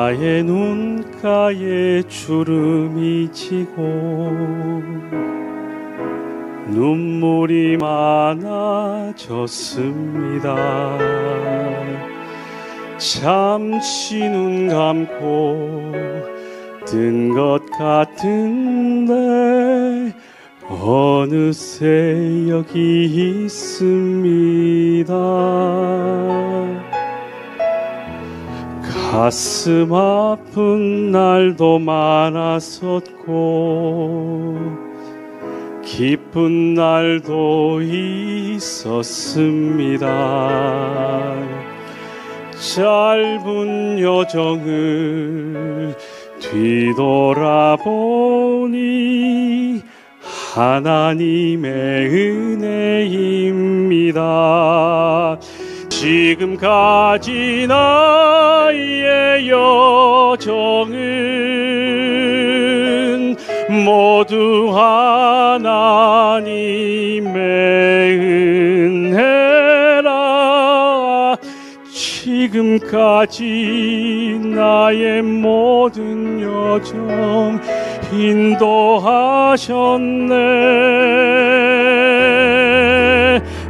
나의 눈가에 주름이 지고 눈물이 많아졌습니다. 잠시 눈 감고 뜬 것 같은데 어느새 여기 있습니다. 가슴 아픈 날도 많았었고 기쁜 날도 있었습니다. 짧은 여정을 뒤돌아보니 하나님의 은혜입니다. 지금까지 나의 여정은 모두 하나님의 은혜라. 지금까지 나의 모든 여정 인도하셨네.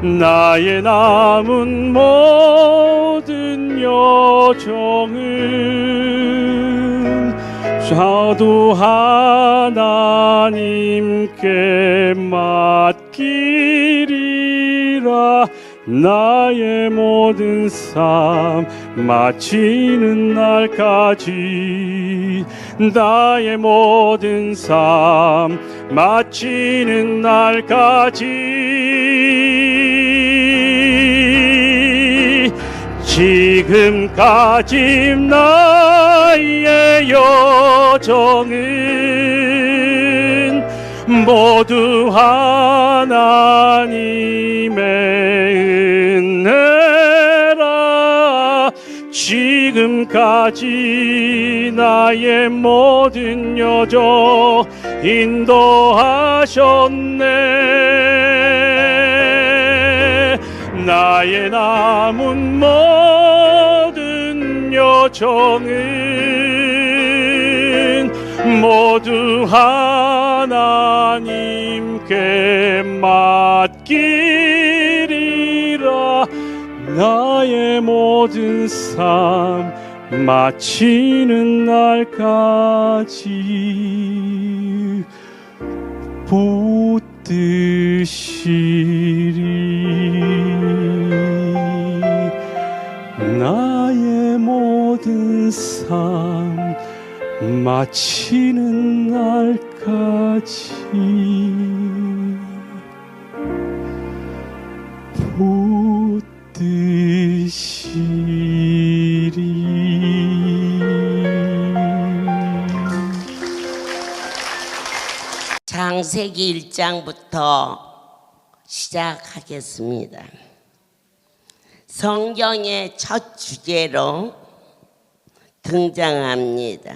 나의 남은 모든 여정은 저도 하나님께 맡기리라. 나의 모든 삶 마치는 날까지, 나의 모든 삶 마치는 날까지. 지금까지 나의 여정은 모두 하나님의 은혜라. 지금까지 나의 모든 여정 인도하셨네. 나의 남은 모든 여정은 모두 하나님께 맡기리라. 나의 모든 삶 마치는 날까지 붙드시리. 나의 모든 삶 마치는 날까지 붙드시리. 창세기 1장부터 시작하겠습니다. 성경의 첫 주제로 등장합니다.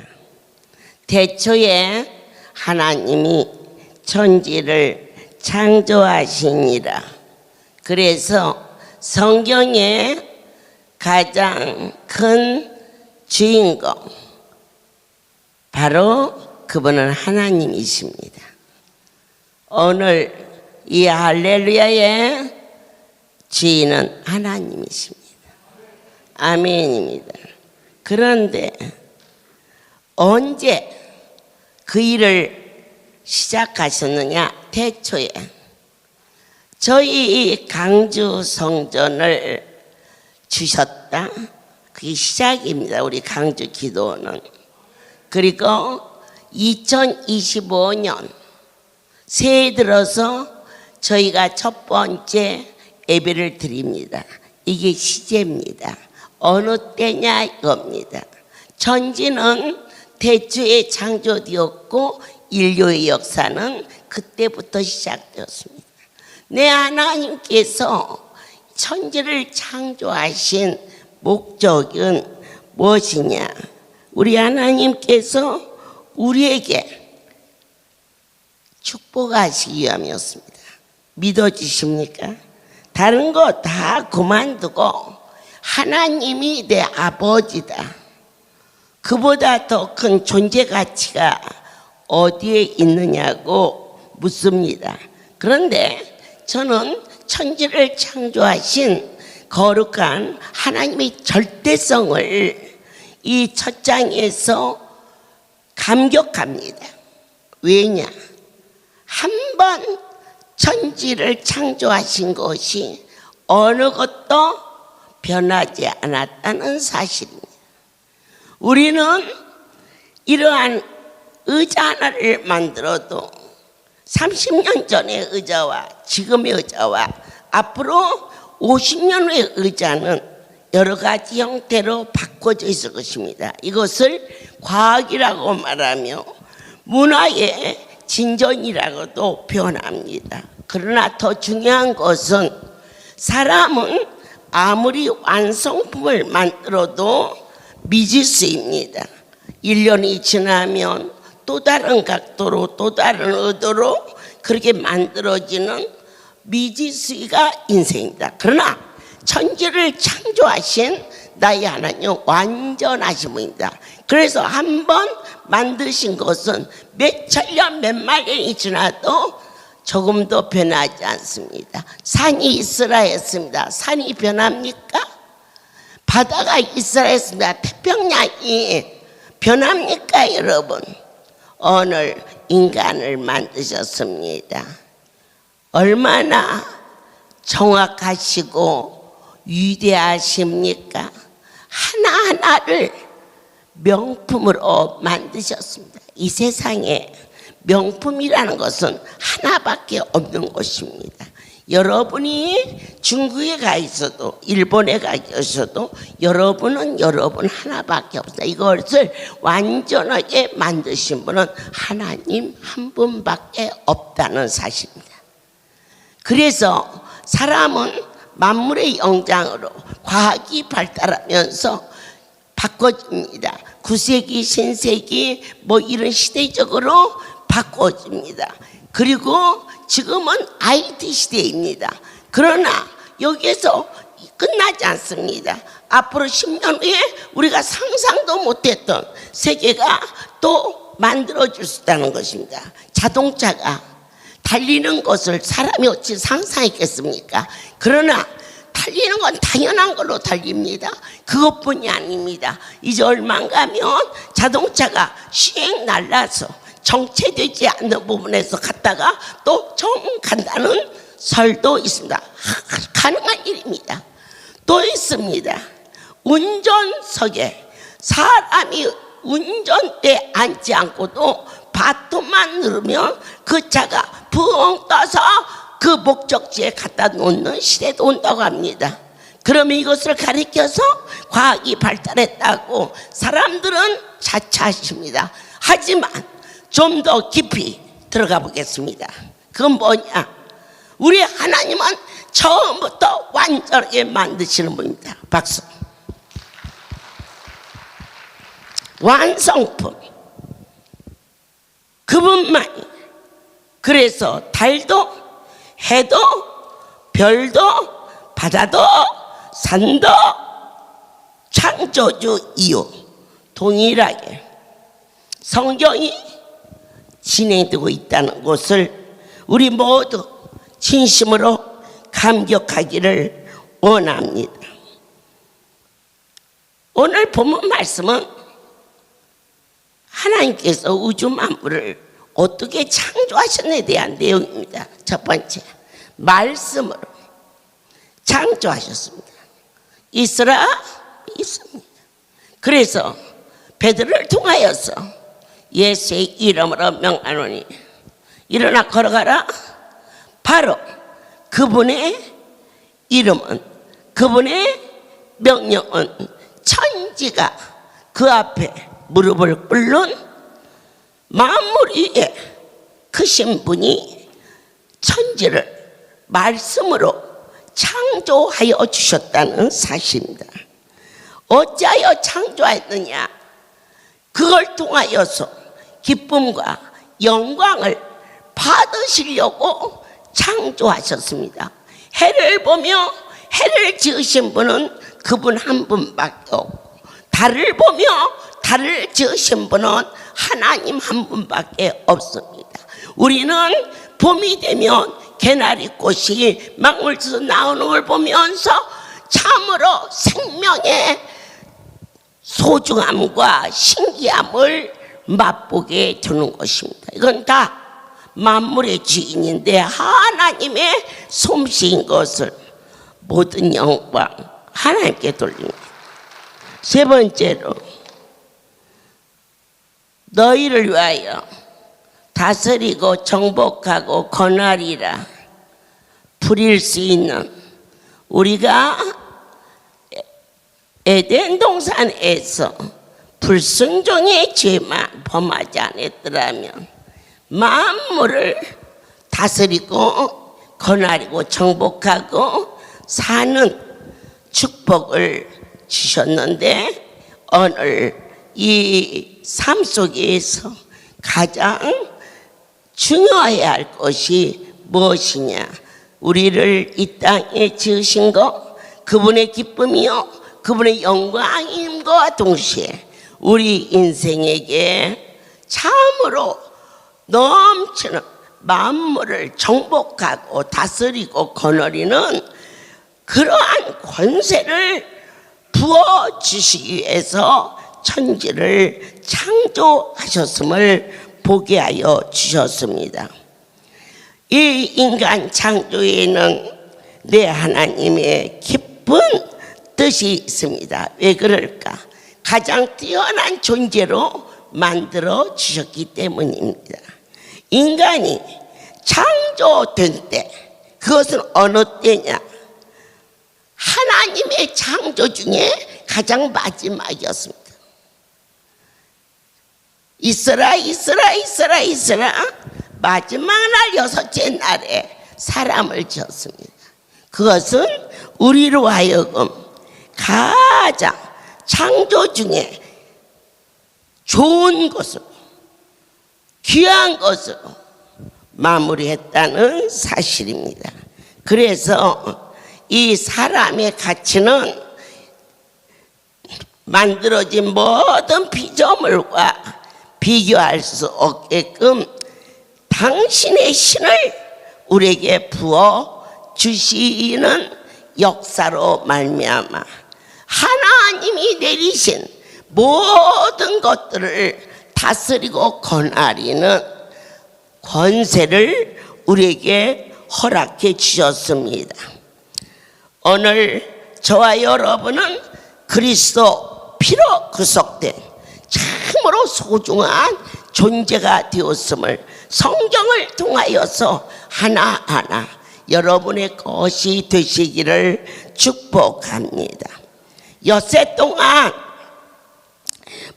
대초에 하나님이 천지를 창조하시니라. 그래서 성경의 가장 큰 주인공, 바로 그분은 하나님이십니다. 오늘 이 할렐루야의 주인은 하나님이십니다. 아멘입니다. 그런데 언제 그 일을 시작하셨느냐? 태초에 저희 강주 성전을 주셨다. 그게 시작입니다. 우리 강주 기도는. 그리고 2025년 새해 들어서 저희가 첫 번째 예배를 드립니다. 이게 시제입니다. 어느 때냐 이겁니다. 천지는 태초에 창조되었고 인류의 역사는 그때부터 시작되었습니다. 내 하나님께서 천지를 창조하신 목적은 무엇이냐? 우리 하나님께서 우리에게 축복하시기 위함이었습니다. 믿어지십니까? 다른 거 다 그만두고 하나님이 내 아버지다. 그보다 더 큰 존재 가치가 어디에 있느냐고 묻습니다. 그런데 저는 천지를 창조하신 거룩한 하나님의 절대성을 이 첫 장에서 감격합니다. 왜냐? 한 번 천지를 창조하신 것이 어느 것도 변하지 않았다는 사실입니다. 우리는 이러한 의자 하나를 만들어도 30년 전의 의자와 지금의 의자와 앞으로 50년 후의 의자는 여러 가지 형태로 바꿔져 있을 것입니다. 이것을 과학이라고 말하며 문화의 진전이라고도 표현합니다. 그러나 더 중요한 것은 사람은 아무리 완성품을 만들어도 미지수입니다. 1년이 지나면 또 다른 각도로 또 다른 의도로 그렇게 만들어지는 미지수가 인생입니다. 그러나 천지를 창조하신 나의 하나님 완전하신 분입니다. 그래서 한 번 만드신 것은 몇 천년 몇만 년이 지나도 조금도 변하지 않습니다. 산이 있으라 했습니다. 산이 변합니까? 바다가 있으라 했습니다. 태평양이 변합니까 여러분? 오늘 인간을 만드셨습니다. 얼마나 정확하시고 위대하십니까? 하나하나를 명품으로 만드셨습니다. 이 세상에 명품이라는 것은 하나밖에 없는 것입니다. 여러분이 중국에 가 있어도 일본에 가 있어도 여러분은 여러분 하나밖에 없다. 이것을 완전하게 만드신 분은 하나님 한 분밖에 없다는 사실입니다. 그래서 사람은 만물의 영장으로 과학이 발달하면서 바꿔집니다. 9세기, 신세기 뭐 이런 시대적으로 바꿔집니다. 그리고 지금은 IT 시대입니다. 그러나 여기에서 끝나지 않습니다. 앞으로 10년 후에 우리가 상상도 못했던 세계가 또 만들어질 수 있다는 것입니다. 자동차가 달리는 것을 사람이 어찌 상상했겠습니까? 그러나 달리는 건 당연한 걸로 달립니다. 그것뿐이 아닙니다. 이제 얼마 안 가면 자동차가 시행 날라서 정체되지 않는 부분에서 갔다가 또 정 간다는 설도 있습니다. 가능한 일입니다. 또 있습니다. 운전석에 사람이 운전대에 앉지 않고도 바톤만 누르면 그 차가 붕 떠서 그 목적지에 갖다 놓는 시대도 온다고 합니다. 그러면 이것을 가리켜서 과학이 발달했다고 사람들은 자처하십니다. 하지만 좀 더 깊이 들어가 보겠습니다. 그건 뭐냐? 우리 하나님은 처음부터 완전하게 만드시는 분입니다. 박수. 완성품. 그분만이. 그래서 달도 해도 별도 바다도 산도 창조주 이유 동일하게 성경이 진행되고 있다는 것을 우리 모두 진심으로 감격하기를 원합니다. 오늘 본문 말씀은 하나님께서 우주 만물을 어떻게 창조하셨느냐에 대한 내용입니다. 첫 번째, 말씀으로 창조하셨습니다. 있으라 있습니다. 그래서 베드로를 통하여서 예수의 이름으로 명하노니 일어나 걸어가라. 바로 그분의 이름은, 그분의 명령은 천지가 그 앞에 무릎을 꿇는 만물 위에 크신 분이 천지를 말씀으로 창조하여 주셨다는 사실입니다. 어찌하여 창조했느냐? 그걸 통하여서 기쁨과 영광을 받으시려고 창조하셨습니다. 해를 보며 해를 지으신 분은 그분 한 분밖에 없고, 달을 보며 달을 지으신 분은 하나님 한 분밖에 없습니다. 우리는 봄이 되면 개나리꽃이 망울에서 나오는 걸 보면서 참으로 생명의 소중함과 신기함을 맛보게 되는 것입니다. 이건 다 만물의 주인인데 하나님의 솜씨인 것을 모든 영광 하나님께 돌립니다. 세 번째로, 너희를 위하여 다스리고 정복하고 권하리라. 부릴 수 있는, 우리가 에덴 동산에서 불순종의 죄만 범하지 않았더라면 만물을 다스리고 권하리고 정복하고 사는 축복을 주셨는데, 오늘 이 삶 속에서 가장 중요해야 할 것이 무엇이냐? 우리를 이 땅에 지으신 것, 그분의 기쁨이요 그분의 영광임과 동시에 우리 인생에게 참으로 넘치는 만물을 정복하고 다스리고 거느리는 그러한 권세를 부어주시기 위해서 천지를 창조하셨음을 보게 하여 주셨습니다. 이 인간 창조에는 내 하나님의 깊은 뜻이 있습니다. 왜 그럴까? 가장 뛰어난 존재로 만들어 주셨기 때문입니다. 인간이 창조된 때, 그것은 어느 때냐? 하나님의 창조 중에 가장 마지막이었습니다. 있어라 마지막 날 여섯째 날에 사람을 지었습니다. 그것은 우리로 하여금 가장 창조 중에 좋은 것으로, 귀한 것으로 마무리했다는 사실입니다. 그래서 이 사람의 가치는 만들어진 모든 피조물과 비교할 수 없게끔 당신의 신을 우리에게 부어 주시는 역사로 말미암아 하나님이 내리신 모든 것들을 다스리고 권하리는 권세를 우리에게 허락해 주셨습니다. 오늘 저와 여러분은 그리스도 피로 구속된 참으로 소중한 존재가 되었음을 성경을 통하여서 하나하나 여러분의 것이 되시기를 축복합니다. 엿새 동안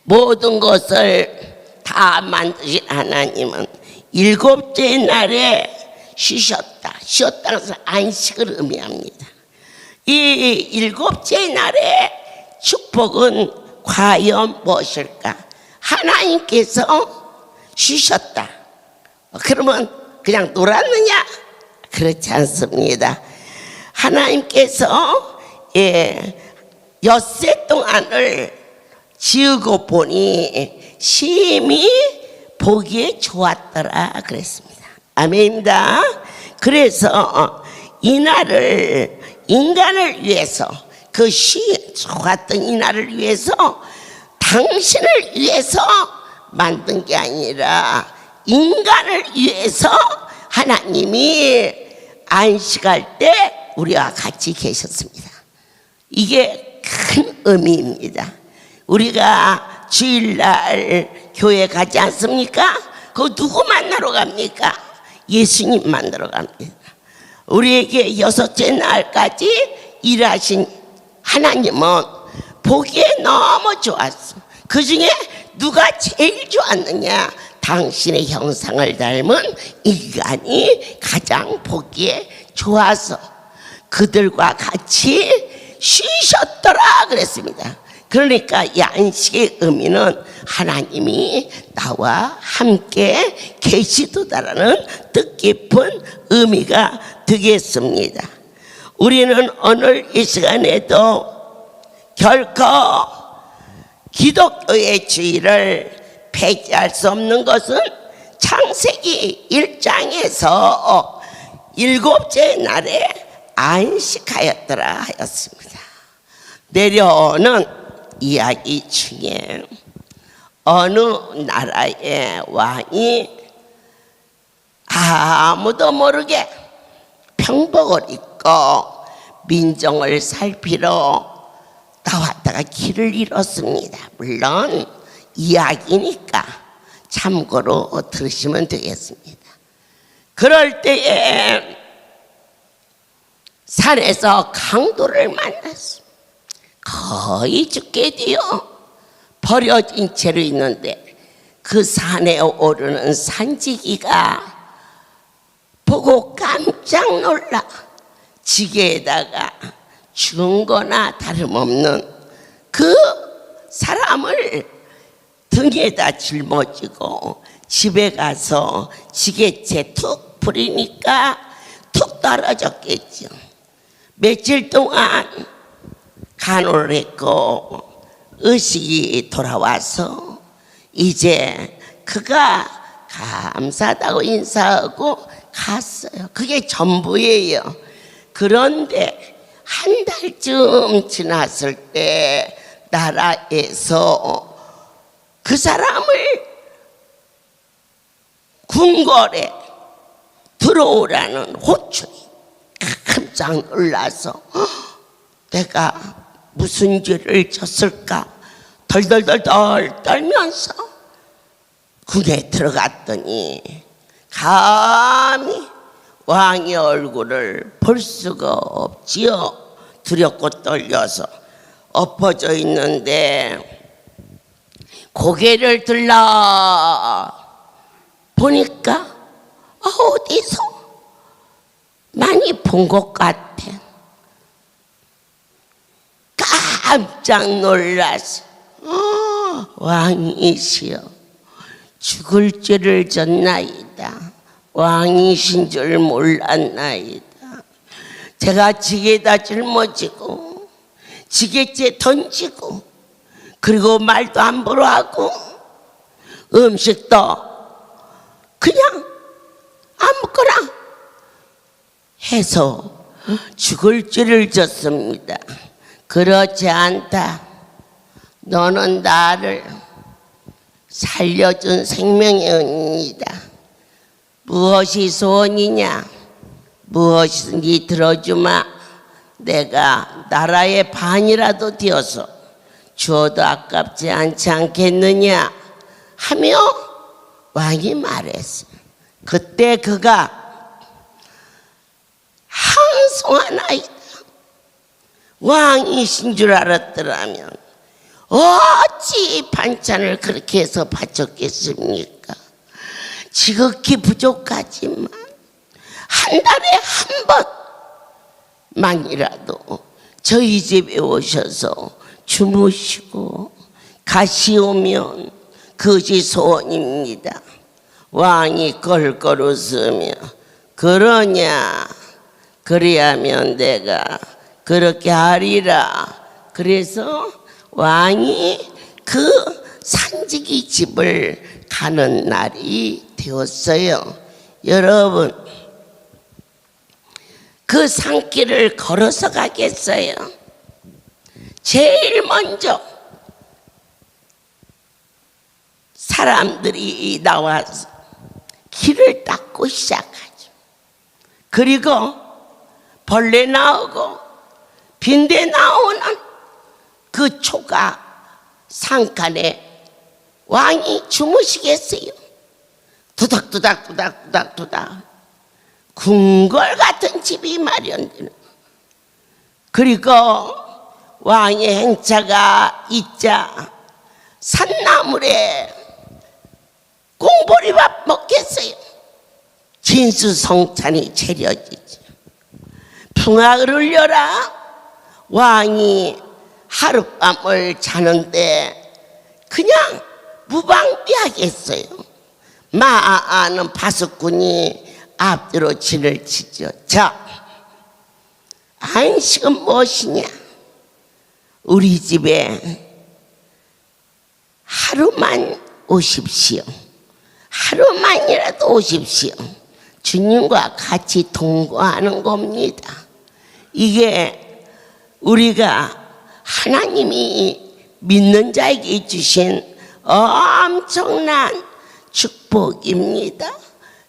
모든 것을 다 만드신 하나님은 일곱째 날에 쉬셨다. 쉬었다는 것은 안식을 의미합니다. 이 일곱째 날의 축복은 과연 무엇일까? 하나님께서 쉬셨다. 그러면 그냥 놀았느냐? 그렇지 않습니다. 하나님께서 엿새 동안을 지으고 보니 심히 보기에 좋았더라 그랬습니다. 아멘입니다. 그래서 이 날을 인간을 위해서, 그 좋았던 이 날을 위해서 당신을 위해서 만든 게 아니라 인간을 위해서 하나님이 안식할 때 우리와 같이 계셨습니다. 이게 큰 의미입니다. 우리가 주일날 교회 가지 않습니까? 그 누구 만나러 갑니까? 예수님 만나러 갑니다. 우리에게 여섯째 날까지 일하신 하나님은 보기에 너무 좋았어. 그 중에 누가 제일 좋았느냐? 당신의 형상을 닮은 인간이 가장 보기에 좋아서 그들과 같이 쉬셨더라 그랬습니다. 그러니까 이 안식의 의미는 하나님이 나와 함께 계시도다라는 뜻깊은 의미가 되겠습니다. 우리는 오늘 이 시간에도 결코 기독교의 주의를 폐지할 수 없는 것은 창세기 1장에서 일곱째 날에 안식하였더라 하였습니다. 내려오는 이야기 중에 어느 나라의 왕이 아무도 모르게 병복을 입고 민정을 살피러 나왔다가 길을 잃었습니다. 물론 이야기니까 참고로 들으시면 되겠습니다. 그럴 때에 산에서 강도를 만났습니다. 거의 죽게 되어 버려진 채로 있는데 그 산에 오르는 산지기가 보고 깜짝 놀라 지게에다가 죽은 거나 다름없는 그 사람을 등에다 짊어지고 집에 가서 지게채 툭 부리니까 툭 떨어졌겠죠. 며칠 동안 간호를 했고 의식이 돌아와서 이제 그가 감사하다고 인사하고 갔어요. 그게 전부예요. 그런데 한 달쯤 지났을 때 나라에서 그 사람을 궁궐에 들어오라는 호출이 깜짝 놀라서 내가 무슨 죄를 졌을까 덜덜덜덜 떨면서 궁에 들어갔더니 감히 왕의 얼굴을 볼 수가 없지요. 두렵고 떨려서 엎어져 있는데 고개를 들라 보니까 어디서 많이 본 것 같아. 깜짝 놀라서 왕이시여 죽을 죄를 졌나이다. 왕이신 줄 몰랐나이다. 제가 지게에다 짊어지고 지게째 던지고 그리고 말도 함부로 하고 음식도 그냥 아무거나 해서 죽을 죄를 졌습니다. 그렇지 않다. 너는 나를 살려준 생명의 은이다. 무엇이 소원이냐? 무엇이든지 들어주마. 내가 나라의 반이라도 되어서 주어도 아깝지 않지 않겠느냐 하며 왕이 말했어. 그때 그가 항송한 아이다. 왕이신 줄 알았더라면 어찌 반찬을 그렇게 해서 바쳤겠습니까? 지극히 부족하지만 한 달에 한 번만이라도 저희 집에 오셔서 주무시고 가시오면 그것이 소원입니다. 왕이 껄껄 웃으며 그러냐? 그래야면 내가 그렇게 하리라. 그래서 왕이 그 산지기 집을 가는 날이 되었어요. 여러분, 그 산길을 걸어서 가겠어요? 제일 먼저 사람들이 나와서 길을 닦고 시작하죠. 그리고 벌레 나오고 빈대 나오는 그 초가 산간에 왕이 주무시겠어요? 두닥두닥 궁궐 같은 집이 마련되는. 그리고 왕의 행차가 있자 산나물에 꽁보리밥 먹겠어요? 진수성찬이 차려지죠. 풍악을 울려라. 왕이 하룻밤을 자는데 그냥 무방비하겠어요. 많은 파수꾼이 앞뒤로 진을 치죠. 자, 안식은 무엇이냐? 우리 집에 하루만 오십시오. 하루만이라도 오십시오. 주님과 같이 동거하는 겁니다. 이게 우리가 하나님이 믿는 자에게 주신 엄청난 축복입니다.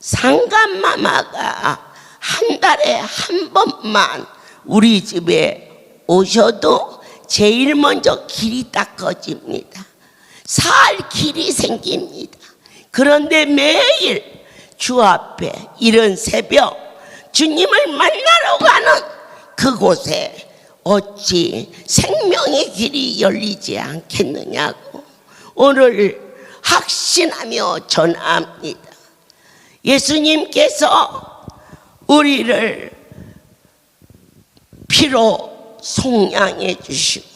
상감마마가 한 달에 한 번만 우리 집에 오셔도 제일 먼저 길이 닦아집니다. 살 길이 생깁니다. 그런데 매일 주 앞에 이른 새벽 주님을 만나러 가는 그곳에 어찌 생명의 길이 열리지 않겠느냐고 오늘 확신하며 전합니다. 예수님께서 우리를 피로 속량해 주시고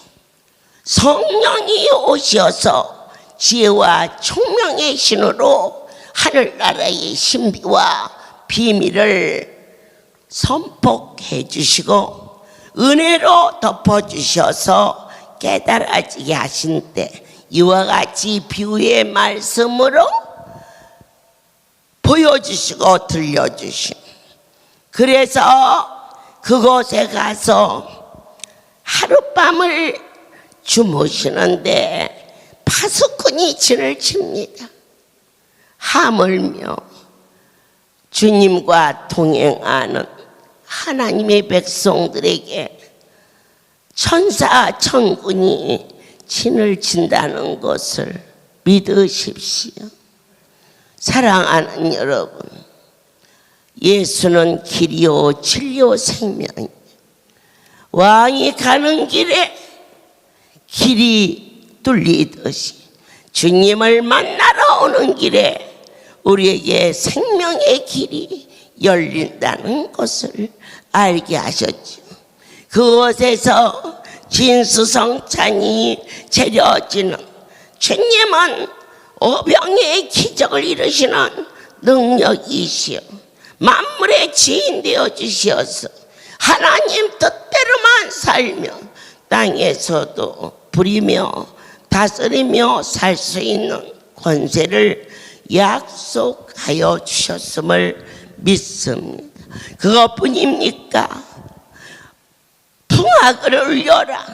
성령이 오셔서 지혜와 총명의 신으로 하늘나라의 신비와 비밀을 선포해 주시고 은혜로 덮어주셔서 깨달아지게 하신 때 이와 같이 비유의 말씀으로 보여주시고 들려주신 그래서 그곳에 가서 하룻밤을 주무시는데 파수꾼이 진을 칩니다. 하물며 주님과 동행하는 하나님의 백성들에게 천사 천군이 진을 친다는 것을 믿으십시오. 사랑하는 여러분, 예수는 길이요 진리요 생명이에요. 왕이 가는 길에 길이 뚫리듯이 주님을 만나러 오는 길에 우리에게 생명의 길이 열린다는 것을 알게 하셨죠. 그곳에서 진수성찬이 차려지는 주님은 오병이의 기적을 이루시는 능력이시여 만물의 지인 되어 주시어서 하나님 뜻대로만 살며 땅에서도 부리며 다스리며 살 수 있는 권세를 약속하여 주셨음을 믿습니다. 그것뿐입니까? 풍악을 울려라.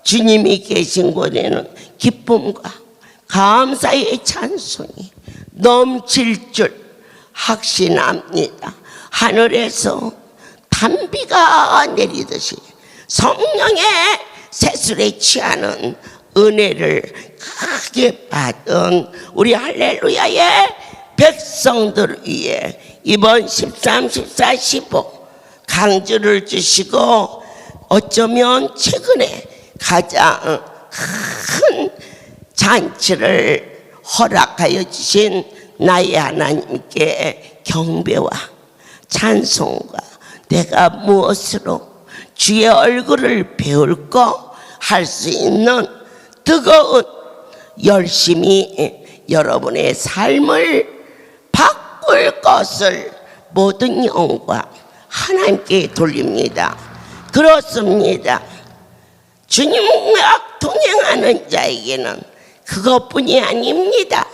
주님이 계신 곳에는 기쁨과 감사의 찬송이 넘칠 줄 확신합니다. 하늘에서 단비가 내리듯이 성령의 세술에 취하는 은혜를 크게 받은 우리 할렐루야의 백성들 위해 이번 13, 14, 15 강주를 주시고 어쩌면 최근에 가장 큰 잔치를 허락하여 주신 나의 하나님께 경배와 찬송과 내가 무엇으로 주의 얼굴을 배울까 할 수 있는 뜨거운 열심히 여러분의 삶을 바꿀 것을 모든 영광 하나님께 돌립니다. 그렇습니다. 주님과 동행하는 자에게는 그것뿐이 아닙니다.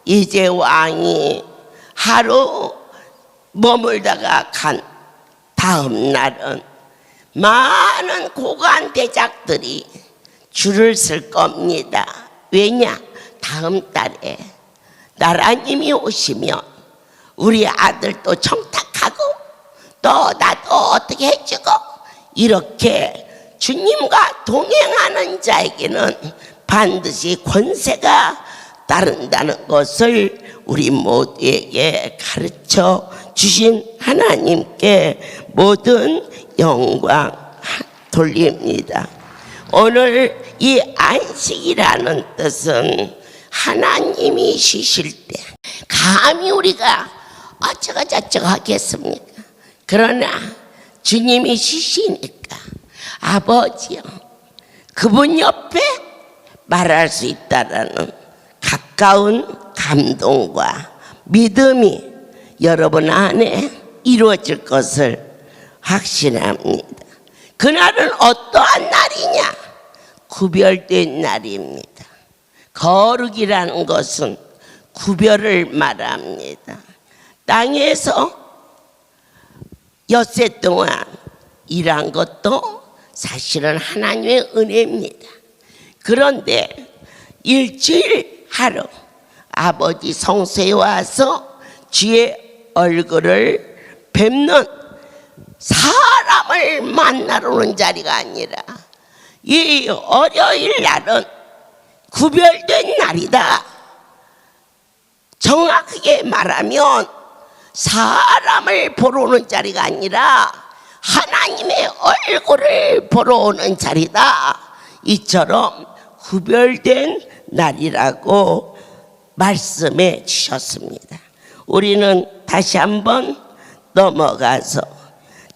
이제 왕이 하루 머물다가 간 다음 날은 많은 고관 대작들이 줄을 쓸 겁니다. 왜냐? 다음 달에 나라님이 오시면 우리 아들도 청탁하고 또 나도 어떻게 해주고 이렇게 주님과 동행하는 자에게는 반드시 권세가 따른다는 것을 우리 모두에게 가르쳐 주신 하나님께 모든 영광 돌립니다. 오늘 이 안식이라는 뜻은 하나님이 쉬실 때 감히 우리가 어쩌고 저쩌고 하겠습니까? 그러나 주님이 쉬시니까 아버지요 그분 옆에 말할 수 있다라는 가까운 감동과 믿음이 여러분 안에 이루어질 것을 확신합니다. 그날은 어떠한 날이냐? 구별된 날입니다. 거룩이라는 것은 구별을 말합니다. 땅에서 엿새 동안 일한 것도 사실은 하나님의 은혜입니다. 그런데 일주일 하루 아버지 성소에 와서 주의 얼굴을 뵙는 사람을 만나러 오는 자리가 아니라 이 월요일 날은 구별된 날이다. 정확하게 말하면 사람을 보러 오는 자리가 아니라 하나님의 얼굴을 보러 오는 자리다. 이처럼 구별된 날이라고 말씀해 주셨습니다. 우리는 다시 한번 넘어가서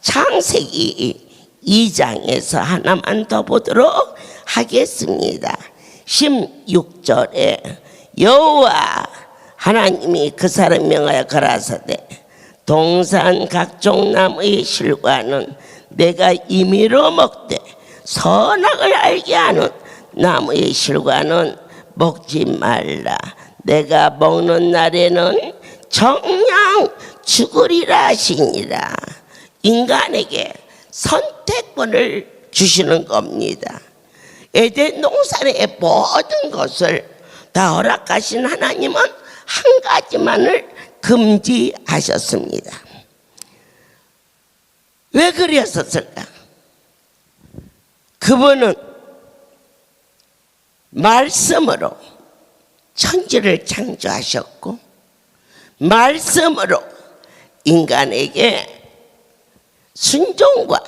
창세기 2장에서 하나만 더 보도록 하겠습니다. 16절에 여호와 하나님이 그 사람 명하여 가라사대 동산 각종 나무의 실과는 내가 임의로 먹되 선악을 알게 하는 나무의 실과는 먹지 말라. 내가 먹는 날에는 정녕 죽으리라 하시니라. 인간에게 선택권을 주시는 겁니다. 에덴 동산의 모든 것을 다 허락하신 하나님은 한 가지만을 금지하셨습니다. 왜 그랬었을까? 그분은 말씀으로 천지를 창조하셨고 말씀으로 인간에게 순종과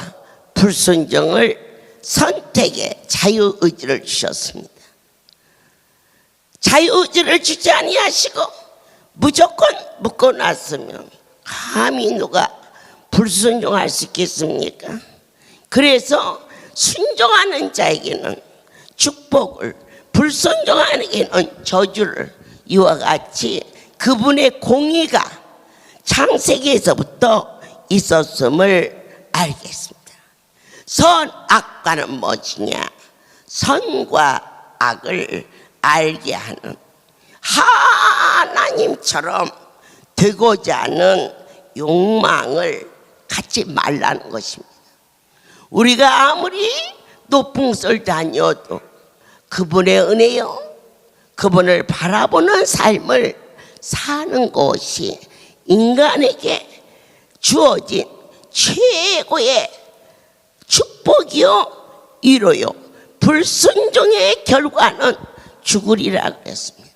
불순종을 선택의 자유의지를 주셨습니다. 자유의지를 주지 아니하시고 무조건 묶어놨으면 감히 누가 불순종할 수 있겠습니까? 그래서 순종하는 자에게는 축복을, 불순종하는 자에게는 저주를, 이와 같이 그분의 공의가 창세기에서부터 있었음을 알겠습니다. 선악과는 무엇이냐? 선과 악을 알게 하는 하나님처럼 되고자 하는 욕망을 갖지 말라는 것입니다. 우리가 아무리 높은 곳을 다녀도 그분의 은혜요, 그분을 바라보는 삶을 사는 것이 인간에게 주어진 최고의 축복이요 위로요. 불순종의 결과는 죽으리라 그랬습니다.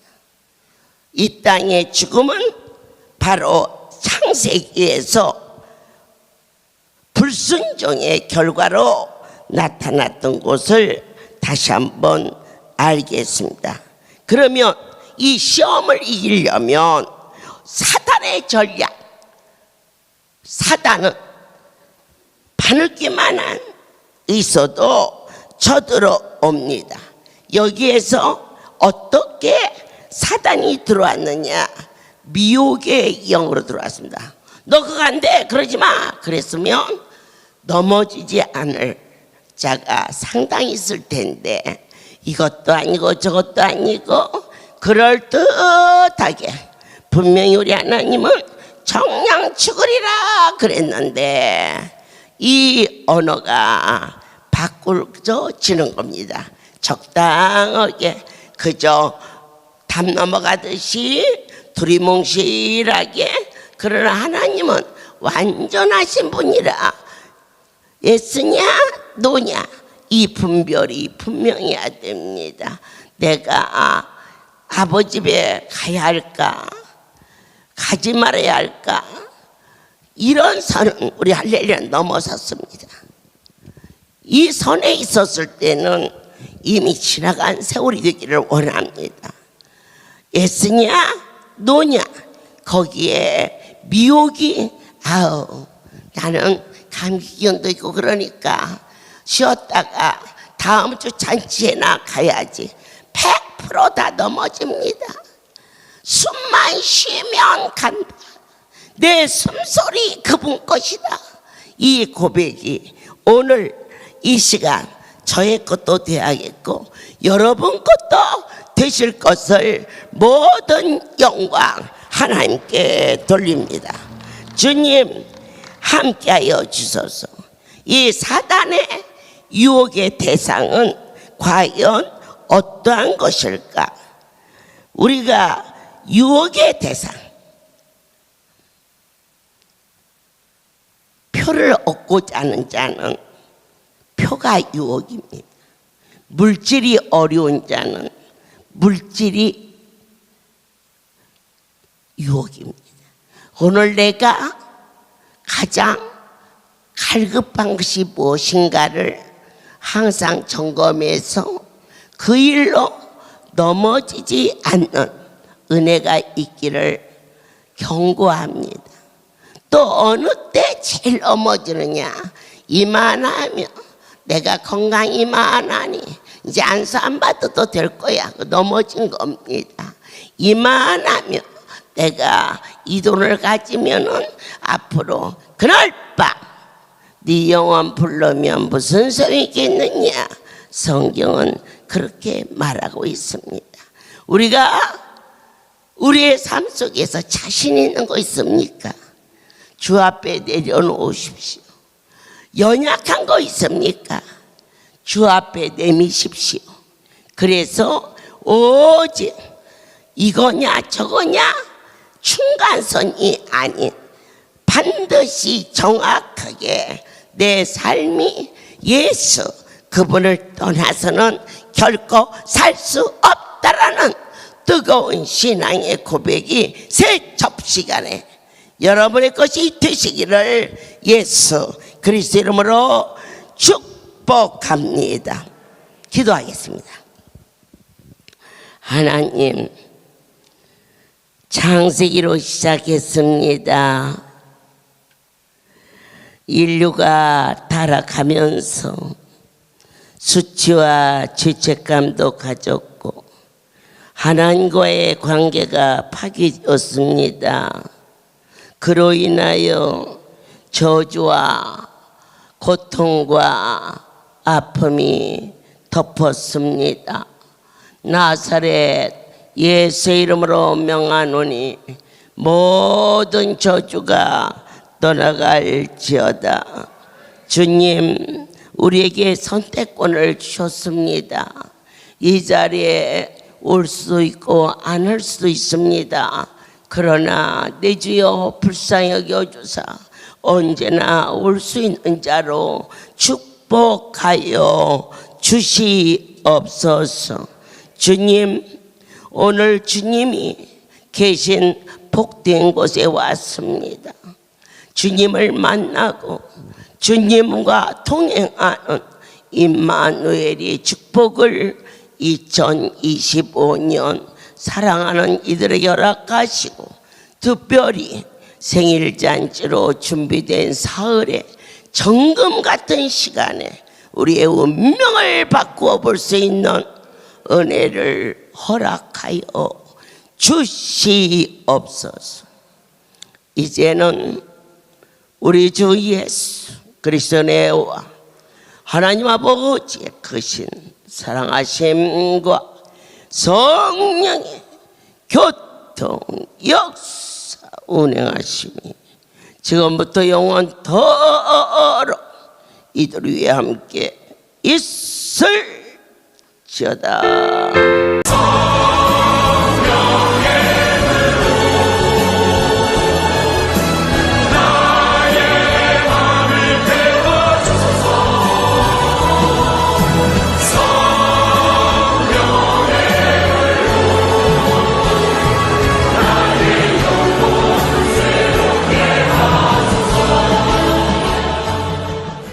이 땅의 죽음은 바로 창세기에서 불순종의 결과로 나타났던 것을 다시 한번 알겠습니다. 그러면 이 시험을 이기려면 사단의 전략, 사단은 바늘기만 있어도 쳐들어옵니다. 여기에서 어떻게 사단이 들어왔느냐? 미혹의 영으로 들어왔습니다. 너 그거 안 돼, 그러지 마. 그랬으면 넘어지지 않을 자가 상당히 있을 텐데 이것도 아니고 저것도 아니고 그럴듯하게 분명히 우리 하나님은 정녕 죽으리라 그랬는데 이 언어가 바꾸어지는 겁니다. 적당하게 그저 담 넘어가듯이 두리뭉실하게. 그러나 하나님은 완전하신 분이라 예스냐 노냐 이 분별이 분명해야 됩니다. 내가 아버지 집에 가야 할까 가지 말아야 할까, 이런 선은 우리 할렐루야 넘어섰습니다. 이 선에 있었을 때는 이미 지나간 세월이 되기를 원합니다. 예스냐 노냐 거기에 미혹이 나는 감기경도 있고 그러니까 쉬었다가 다음 주 잔치에나 가야지. 100% 다 넘어집니다. 숨만 쉬면 간다. 내 숨소리 그분 것이다. 이 고백이 오늘 이 시간 저의 것도 돼야겠고 여러분 것도 되실 것을 모든 영광 하나님께 돌립니다. 주님 함께하여 주소서. 이 사단의 유혹의 대상은 과연 어떠한 것일까? 우리가 유혹의 대상, 표를 얻고자 하는 자는 표가 유혹입니다. 물질이 어려운 자는 물질이 유혹입니다. 오늘 내가 가장 갈급한 것이 무엇인가를 항상 점검해서 그 일로 넘어지지 않는 은혜가 있기를 경고합니다. 또 어느 때 제일 넘어지느냐? 이만하면 내가 건강이 이만하니 이제 안수 안 받아도 될 거야. 넘어진 겁니다. 이만하면 내가 이 돈을 가지면은 앞으로 그날 밤 네 영혼 부르면 무슨 소용이 있겠느냐? 성경은 그렇게 말하고 있습니다. 우리가 우리의 삶 속에서 자신 있는 거 있습니까? 주 앞에 내려놓으십시오. 연약한 거 있습니까? 주 앞에 내미십시오. 그래서 오직 이거냐 저거냐 중간선이 아닌 반드시 정확하게 내 삶이 예수 그분을 떠나서는 결코 살 수 없다라는 뜨거운 신앙의 고백이 새 접시간에 여러분의 것이 되시기를 예수 그리스도 이름으로 축복합니다. 기도하겠습니다. 하나님, 창세기로 시작했습니다. 인류가 타락하면서 수치와 죄책감도 가졌고 하나님과의 관계가 파괴되었습니다. 그로 인하여 저주와 고통과 아픔이 덮었습니다. 나사렛 예수의 이름으로 명하노니 모든 저주가 떠나갈지어다. 주님, 우리에게 선택권을 주셨습니다. 이 자리에 올 수도 있고 안 올 수도 있습니다. 그러나 내 주여 불쌍히 여겨주사 언제나 올 수 있는 자로 축복하여 주시옵소서. 주님, 오늘 주님이 계신 복된 곳에 왔습니다. 주님을 만나고 주님과 동행하는 임마누엘의 축복을 2025년 사랑하는 이들에게 허락하시고 특별히 생일잔치로 준비된 사흘의 정금 같은 시간에 우리의 운명을 바꾸어 볼 수 있는 은혜를 허락하여 주시옵소서. 이제는 우리 주 예수 그리스도 내와 하나님 아버지의 크신 사랑하심과 성령의 교통 역사 운행하심이 지금부터 영원토록 이들 위에 함께 있을지어다.